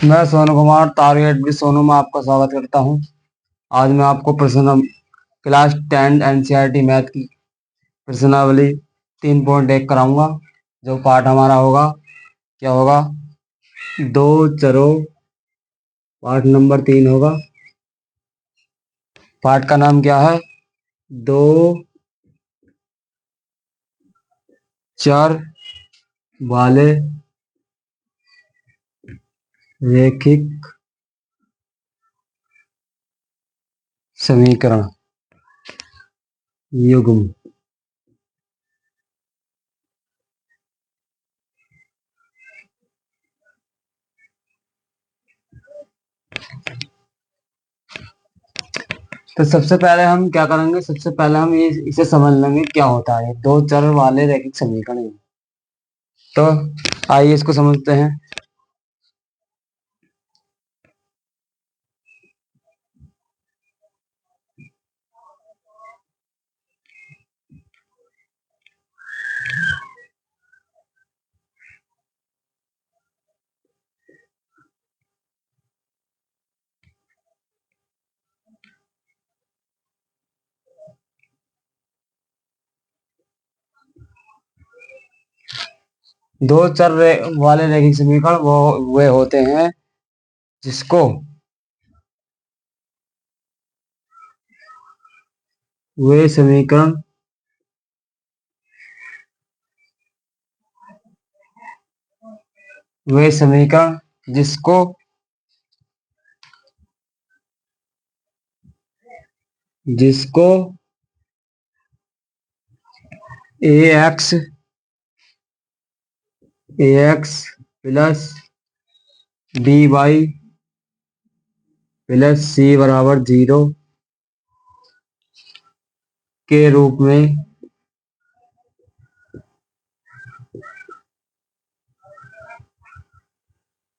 मैं सोनू कुमार टारगेट भी सोनू में आपका स्वागत करता हूं। आज मैं आपको प्रश्न क्लास 10 एनसीईआरटी मैथ की प्रश्नावली 3.1 कराऊंगा। जो पाठ हमारा होगा क्या होगा? दो चरों। पाठ नंबर 3 होगा। पाठ का नाम क्या है? दो चर वाले रैखिक समीकरण युग्म। तो सबसे पहले हम क्या करेंगे? सबसे पहले हम इसे समझ लेंगे क्या होता है दो चर वाले रैखिक समीकरण। तो आइए इसको समझते हैं। दो चर वाले रैखिक समीकरण वो वे होते हैं जिसको वे समीकरण वे समीकरण जिसको जिसको A X plus B Y plus C बराबर 0 के रूप में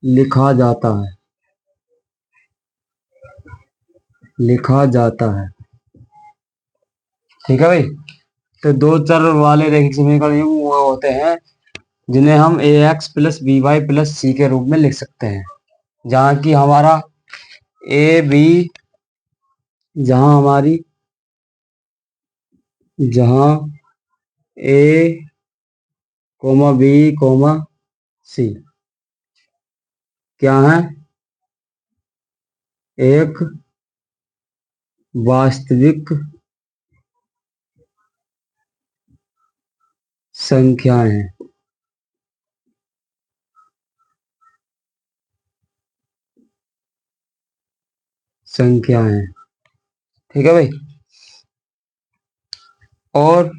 लिखा जाता है ठीक है भाई। तो दो चर वाले रैखिक समीकरण वो होते हैं जिन्हें हम A X plus B Y plus C के रूप में लिख सकते हैं। जहाँ की हमारा ए बी जहाँ हमारी जहाँ ए कोमा बी कोमा सी क्या है? एक वास्तविक संख्याएं हैं। ठीक है भाई। और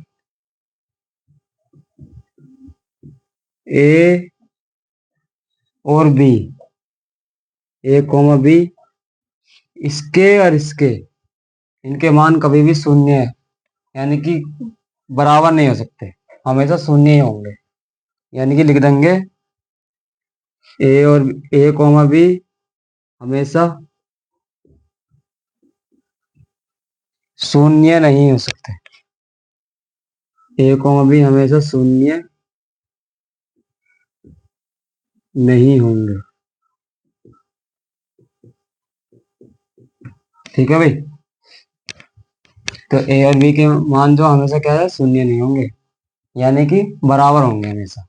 ए और बी ए कोमा बी इसके और इसके इनके मान कभी भी शून्य है, यानी कि बराबर नहीं हो सकते, हमेशा शून्य ही होंगे। यानी कि लिख देंगे ए और ए कोमा बी हमेशा शून्य नहीं हो सकते। ए कोमा बी हमेशा शून्य नहीं होंगे। ठीक है भाई। तो ए और बी के मान जो हमेशा क्या है? शून्य नहीं होंगे, यानी कि बराबर होंगे हमेशा।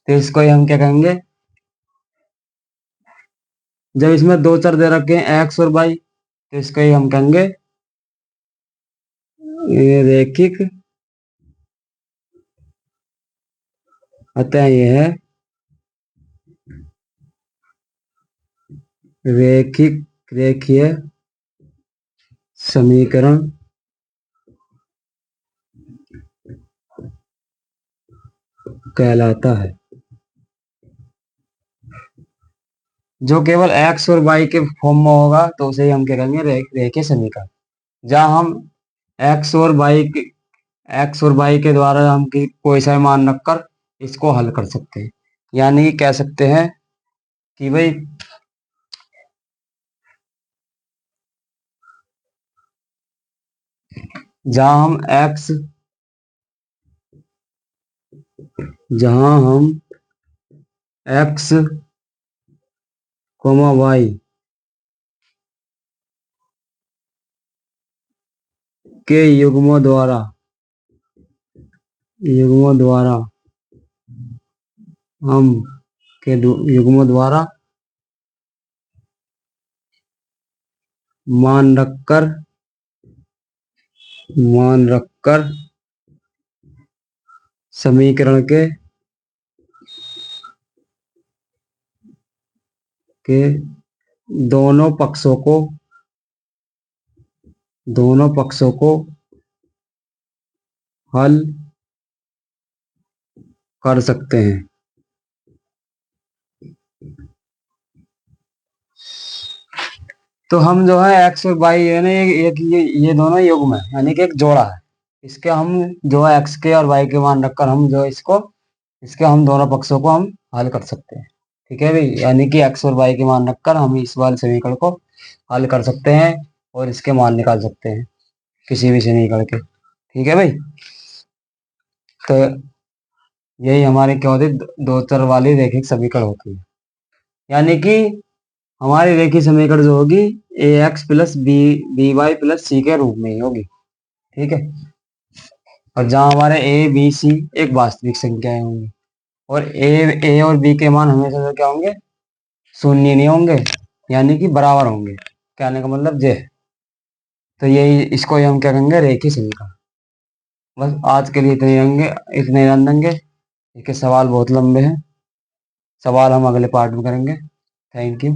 तो इसको ही हम क्या कहेंगे? जब इसमें दो चर दे रखे हैं एक्स और वाई, तो इसको ही हम कहेंगे ये रैखिक। अतः यह है रेखीय समीकरण कहलाता है। जो केवल एक्स और वाई के फॉर्म में होगा तो उसे हम क्या कहेंगे? रेखीय समीकरण। जहां हम एक्स और वाई के द्वारा हम कोई सा मान रखकर इसको हल कर सकते हैं। यानी कि कह सकते हैं कि भाई जहां हम एक्स जहां हम एक्स कोमा वाई के युग्मों द्वारा हम युग्मों द्वारा मान रखकर समीकरण के दोनों पक्षों को हल कर सकते हैं। तो हम जो है एक्स और वाई है ना, ये दोनों युग्म है, यानी कि एक जोड़ा है। इसके हम जो है एक्स के और वाई के मान रखकर हम जो इसके हम दोनों पक्षों को हम हल कर सकते हैं। ठीक है भाई, यानी कि एक्स और वाई के मान रखकर हम इस वाले समीकरण को हल कर सकते हैं और इसके मान निकाल सकते हैं किसी भी समीकरण के। ठीक है भाई, तो यही हमारे क्या होती है, दो चर वाली रैखिक समीकरण होती है। यानी कि हमारी रेखीय समीकरण जो होगी A X plus B Y plus C के रूप में ही होगी। ठीक है, और जहाँ हमारे ए बी सी एक वास्तविक संख्याएं होंगी और ए और बी के मान हमेशा से क्या होंगे, शून्य नहीं होंगे, यानी कि बराबर होंगे। कहने का मतलब ये है। तो यही इसको ही हम क्या कहेंगे, रेखीय समीकरण। बस आज के लिए इतने ही जान देंगे। इसके सवाल बहुत लंबे हैं, सवाल हम अगले पार्ट में करेंगे। Thank you.